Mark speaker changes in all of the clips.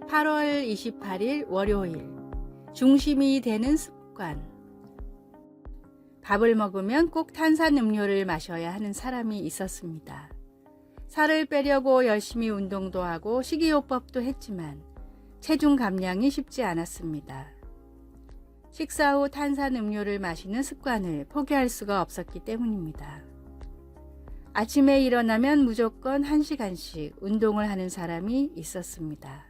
Speaker 1: 8월 28일 월요일, 중심이 되는 습관. 밥을 먹으면 꼭 탄산음료를 마셔야 하는 사람이 있었습니다. 살을 빼려고 열심히 운동도 하고 식이요법도 했지만 체중 감량이 쉽지 않았습니다. 식사 후 탄산음료를 마시는 습관을 포기할 수가 없었기 때문입니다. 아침에 일어나면 무조건 1시간씩 운동을 하는 사람이 있었습니다.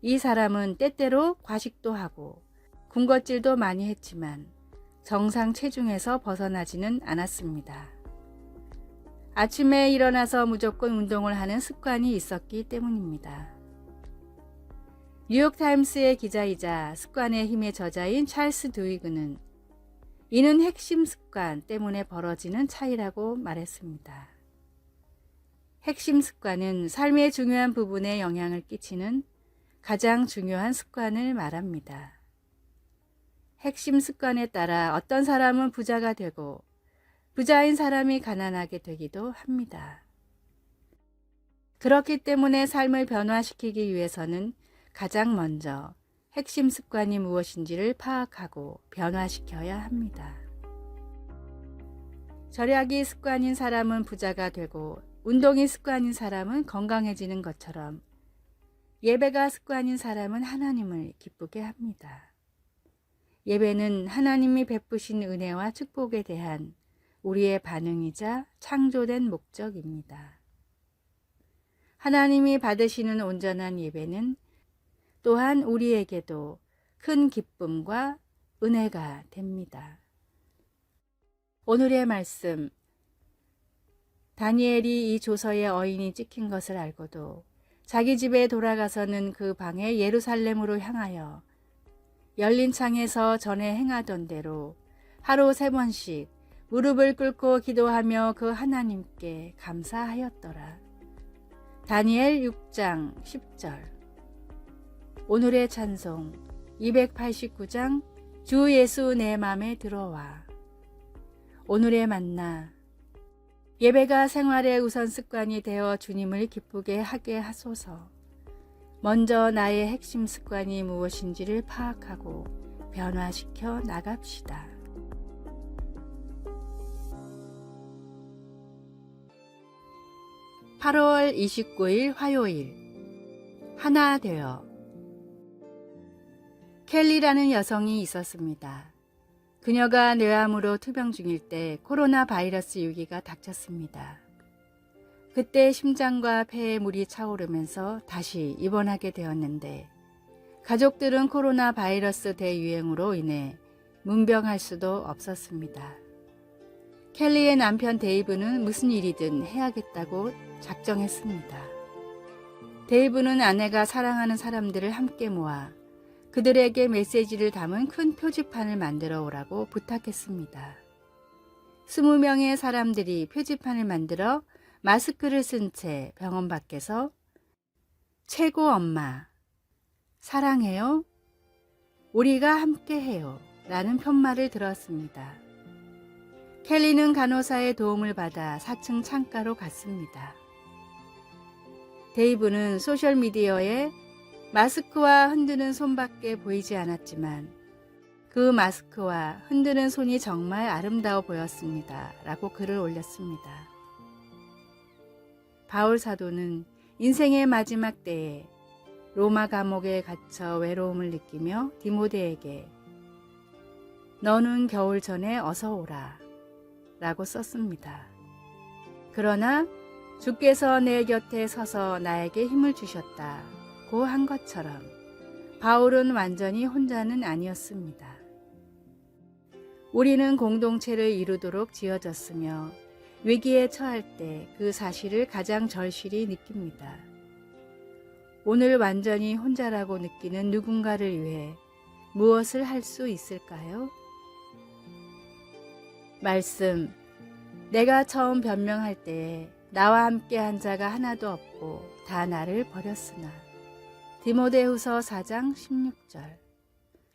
Speaker 1: 이 사람은 때때로 과식도 하고 군것질도 많이 했지만 정상 체중에서 벗어나지는 않았습니다. 아침에 일어나서 무조건 운동을 하는 습관이 있었기 때문입니다. 뉴욕타임스의 기자이자 습관의 힘의 저자인 찰스 드위그는 이는 핵심 습관 때문에 벌어지는 차이라고 말했습니다. 핵심 습관은 삶의 중요한 부분에 영향을 끼치는 가장 중요한 습관을 말합니다. 핵심 습관에 따라 어떤 사람은 부자가 되고 부자인 사람이 가난하게 되기도 합니다. 그렇기 때문에 삶을 변화시키기 위해서는 가장 먼저 핵심 습관이 무엇인지를 파악하고 변화시켜야 합니다. 절약이 습관인 사람은 부자가 되고 운동이 습관인 사람은 건강해지는 것처럼 예배가 습관인 사람은 하나님을 기쁘게 합니다. 예배는 하나님이 베푸신 은혜와 축복에 대한 우리의 반응이자 창조된 목적입니다. 하나님이 받으시는 온전한 예배는 또한 우리에게도 큰 기쁨과 은혜가 됩니다. 오늘의 말씀, 다니엘이 이 조서에 어인이 찍힌 것을 알고도 자기 집에 돌아가서는 그 방에 예루살렘으로 향하여 열린 창에서 전에 행하던 대로 하루 3번씩 무릎을 꿇고 기도하며 그 하나님께 감사하였더라. 다니엘 6장 10절. 오늘의 찬송 289장 주 예수 내 맘에 들어와. 오늘의 만나, 예배가 생활의 우선 습관이 되어 주님을 기쁘게 하게 하소서. 먼저 나의 핵심 습관이 무엇인지를 파악하고 변화시켜 나갑시다. (8월 29일) 화요일, 하나 되어. 켈리라는 여성이 있었습니다. 그녀가 뇌암으로 투병 중일 때 코로나 바이러스 위기가 닥쳤습니다. 그때 심장과 폐에 물이 차오르면서 다시 입원하게 되었는데 가족들은 코로나 바이러스 대유행으로 인해 문병할 수도 없었습니다. 켈리의 남편 데이브는 무슨 일이든 해야겠다고 작정했습니다. 데이브는 아내가 사랑하는 사람들을 함께 모아 그들에게 메시지를 담은 큰 표지판을 만들어 오라고 부탁했습니다. 20명의 사람들이 표지판을 만들어 마스크를 쓴 채 병원 밖에서 최고 엄마, 사랑해요, 우리가 함께해요 라는 편말을 들었습니다. 켈리는 간호사의 도움을 받아 4층 창가로 갔습니다. 데이브는 소셜미디어에 마스크와 흔드는 손밖에 보이지 않았지만 그 마스크와 흔드는 손이 정말 아름다워 보였습니다. 라고 글을 올렸습니다. 바울 사도는 인생의 마지막 때에 로마 감옥에 갇혀 외로움을 느끼며 디모데에게 너는 겨울 전에 어서 오라 라고 썼습니다. 그러나 주께서 내 곁에 서서 나에게 힘을 주셨다고 한 것처럼 바울은 완전히 혼자는 아니었습니다. 우리는 공동체를 이루도록 지어졌으며 위기에 처할 때 그 사실을 가장 절실히 느낍니다. 오늘 완전히 혼자라고 느끼는 누군가를 위해 무엇을 할 수 있을까요? 말씀, 내가 처음 변명할 때에 나와 함께 한 자가 하나도 없고 다 나를 버렸으나. 디모데후서 4장 16절.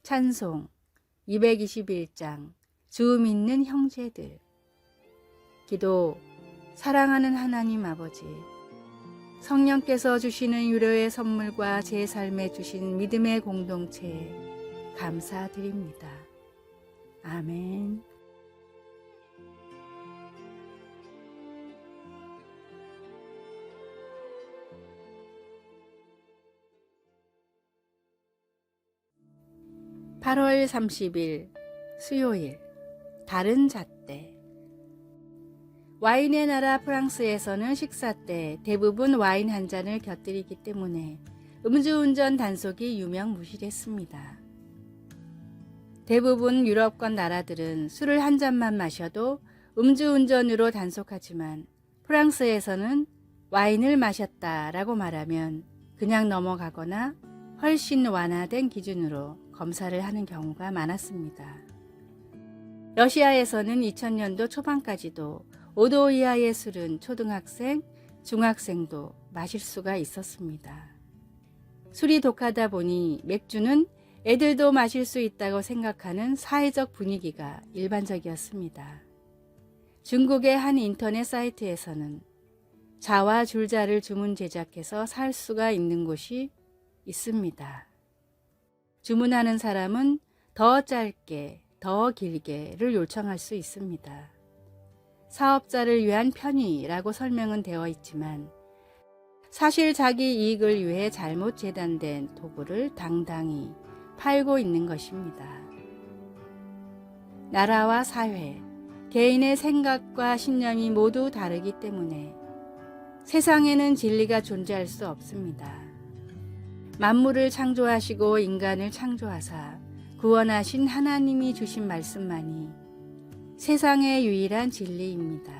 Speaker 1: 찬송 221장 주 믿는 형제들. 기도. 사랑하는 하나님 아버지, 성령께서 주시는 위로의 선물과 제 삶에 주신 믿음의 공동체에 감사드립니다. 아멘. (8월 30일) 수요일. 다른 잣대. 와인의 나라 프랑스에서는 식사 때 대부분 와인 한 잔을 곁들이기 때문에 음주운전 단속이 유명무실했습니다. 대부분 유럽권 나라들은 술을 한 잔만 마셔도 음주운전으로 단속하지만 프랑스에서는 와인을 마셨다라고 말하면 그냥 넘어가거나 훨씬 완화된 기준으로 검사를 하는 경우가 많았습니다. 러시아에서는 2000년도 초반까지도 5도 이하의 술은 초등학생, 중학생도 마실 수가 있었습니다. 술이 독하다 보니 맥주는 애들도 마실 수 있다고 생각하는 사회적 분위기가 일반적이었습니다. 중국의 한 인터넷 사이트에서는 자와 줄자를 주문 제작해서 살 수가 있는 곳이 있습니다. 주문하는 사람은 더 짧게, 더 길게를 요청할 수 있습니다. 사업자를 위한 편의라고 설명은 되어 있지만 사실 자기 이익을 위해 잘못 재단된 도구를 당당히 팔고 있는 것입니다. 나라와 사회, 개인의 생각과 신념이 모두 다르기 때문에 세상에는 진리가 존재할 수 없습니다. 만물을 창조하시고 인간을 창조하사 구원하신 하나님이 주신 말씀만이 세상의 유일한 진리입니다.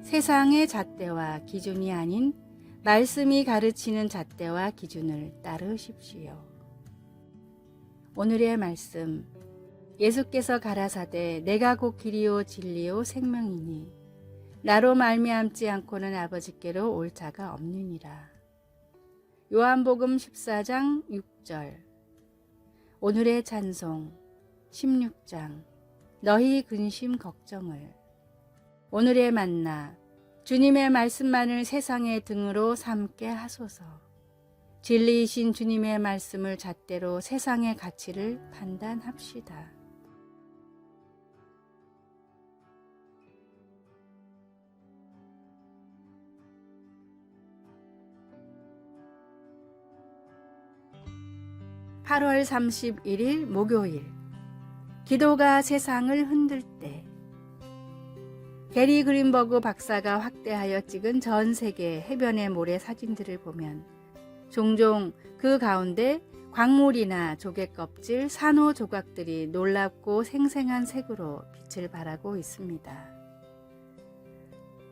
Speaker 1: 세상의 잣대와 기준이 아닌 말씀이 가르치는 잣대와 기준을 따르십시오. 오늘의 말씀. 예수께서 가라사대 내가 곧 길이요 진리요 생명이니 나로 말미암지 않고는 아버지께로 올 자가 없느니라. 요한복음 14장 6절. 오늘의 찬송 16장 너희 근심 걱정을. 오늘의 만나. 주님의 말씀만을 세상의 등으로 삼게 하소서. 진리이신 주님의 말씀을 잣대로 세상의 가치를 판단합시다. (8월 31일) 목요일. 기도가 세상을 흔들 때. 게리 그린버그 박사가 확대하여 찍은 전 세계 해변의 모래 사진들을 보면 종종 그 가운데 광물이나 조개 껍질, 산호 조각들이 놀랍고 생생한 색으로 빛을 발하고 있습니다.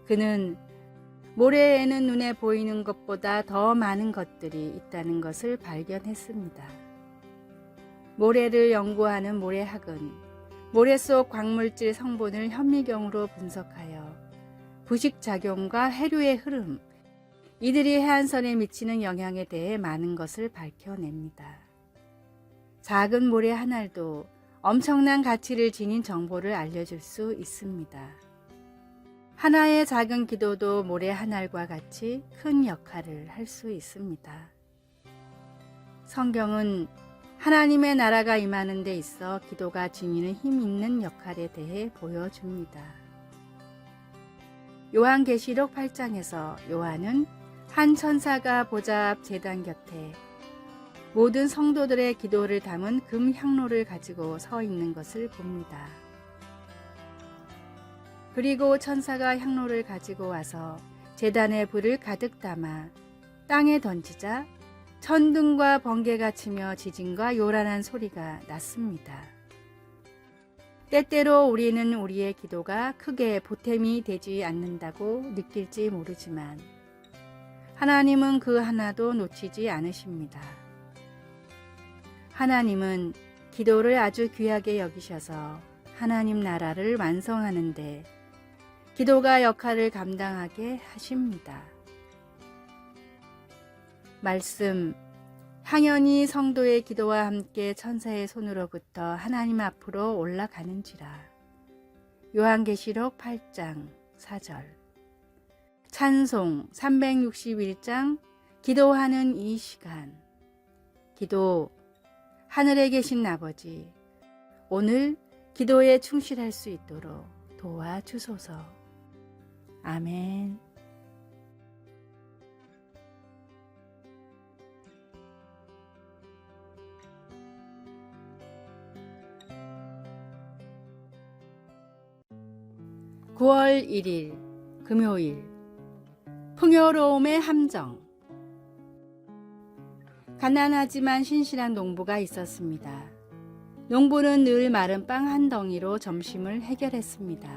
Speaker 1: 그는 모래에는 눈에 보이는 것보다 더 많은 것들이 있다는 것을 발견했습니다. 모래를 연구하는 모래학은 모래 속 광물질 성분을 현미경으로 분석하여 부식작용과 해류의 흐름, 이들이 해안선에 미치는 영향에 대해 많은 것을 밝혀냅니다. 작은 모래 한 알도 엄청난 가치를 지닌 정보를 알려줄 수 있습니다. 하나의 작은 기도도 모래 한 알과 같이 큰 역할을 할 수 있습니다. 성경은 하나님의 나라가 임하는 데 있어 기도가 지니는 힘 있는 역할에 대해 보여줍니다. 요한계시록 8장에서 요한은 한 천사가 보좌 앞 제단 곁에 모든 성도들의 기도를 담은 금 향로를 가지고 서 있는 것을 봅니다. 그리고 천사가 향로를 가지고 와서 제단에 불을 가득 담아 땅에 던지자 천둥과 번개가 치며 지진과 요란한 소리가 났습니다. 때때로 우리는 우리의 기도가 크게 보탬이 되지 않는다고 느낄지 모르지만 하나님은 그 하나도 놓치지 않으십니다. 하나님은 기도를 아주 귀하게 여기셔서 하나님 나라를 완성하는데 기도가 역할을 감당하게 하십니다. 말씀, 항연히 성도의 기도와 함께 천사의 손으로부터 하나님 앞으로 올라가는지라. 요한계시록 8장 4절. 찬송 361장 기도하는 이 시간. 기도, 하늘에 계신 아버지, 오늘 기도에 충실할 수 있도록 도와주소서. 아멘. (9월 1일) 금요일. 풍요로움의 함정. 가난하지만 신실한 농부가 있었습니다. 농부는 늘 마른 빵 한 덩이로 점심을 해결했습니다.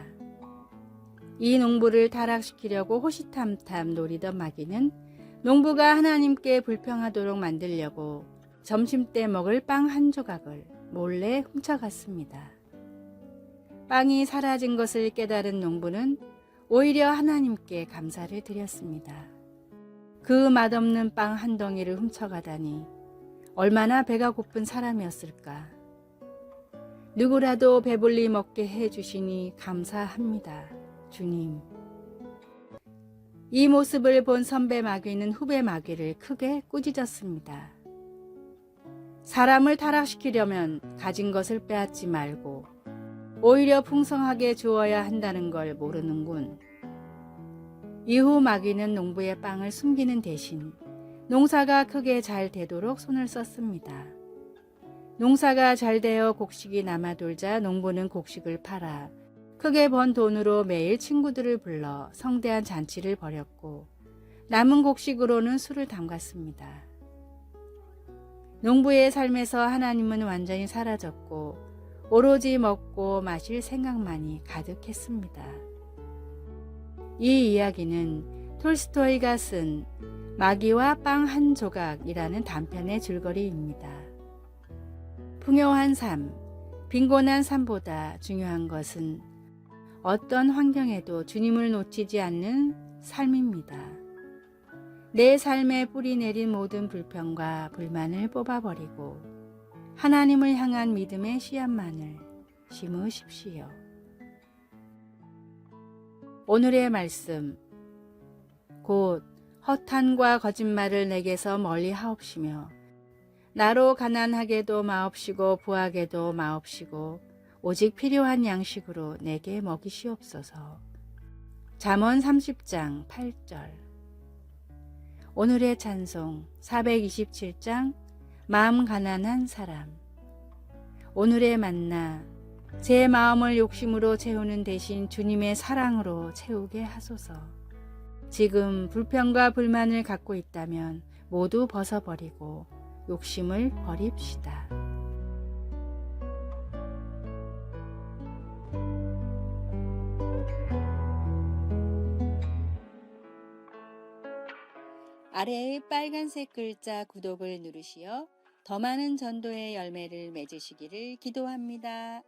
Speaker 1: 이 농부를 타락시키려고 호시탐탐 노리던 마귀는 농부가 하나님께 불평하도록 만들려고 점심때 먹을 빵 한 조각을 몰래 훔쳐갔습니다. 빵이 사라진 것을 깨달은 농부는 오히려 하나님께 감사를 드렸습니다. 그 맛없는 빵 한 덩이를 훔쳐가다니 얼마나 배가 고픈 사람이었을까. 누구라도 배불리 먹게 해주시니 감사합니다, 주님. 이 모습을 본 선배 마귀는 후배 마귀를 크게 꾸짖었습니다. 사람을 타락시키려면 가진 것을 빼앗지 말고 오히려 풍성하게 주어야 한다는 걸 모르는군. 이후 마귀는 농부의 빵을 숨기는 대신 농사가 크게 잘 되도록 손을 썼습니다. 농사가 잘 되어 곡식이 남아돌자 농부는 곡식을 팔아 크게 번 돈으로 매일 친구들을 불러 성대한 잔치를 벌였고 남은 곡식으로는 술을 담갔습니다. 농부의 삶에서 하나님은 완전히 사라졌고 오로지 먹고 마실 생각만이 가득했습니다. 이 이야기는 톨스토이가 쓴 마귀와 빵 한 조각이라는 단편의 줄거리입니다. 풍요한 삶, 빈곤한 삶보다 중요한 것은 어떤 환경에도 주님을 놓치지 않는 삶입니다. 내 삶에 뿌리 내린 모든 불평과 불만을 뽑아버리고 하나님을 향한 믿음의 씨앗만을 심으십시오. 오늘의 말씀. 곧 허탄과 거짓말을 내게서 멀리 하옵시며 나로 가난하게도 마옵시고 부하게도 마옵시고 오직 필요한 양식으로 내게 먹이시옵소서. 잠언 30장 8절. 오늘의 찬송 427장 마음 가난한 사람. 오늘의 만나, 제 마음을 욕심으로 채우는 대신 주님의 사랑으로 채우게 하소서. 지금 불평과 불만을 갖고 있다면 모두 벗어버리고 욕심을 버립시다. 아래의 빨간색 글자 구독을 누르시어 더 많은 전도의 열매를 맺으시기를 기도합니다.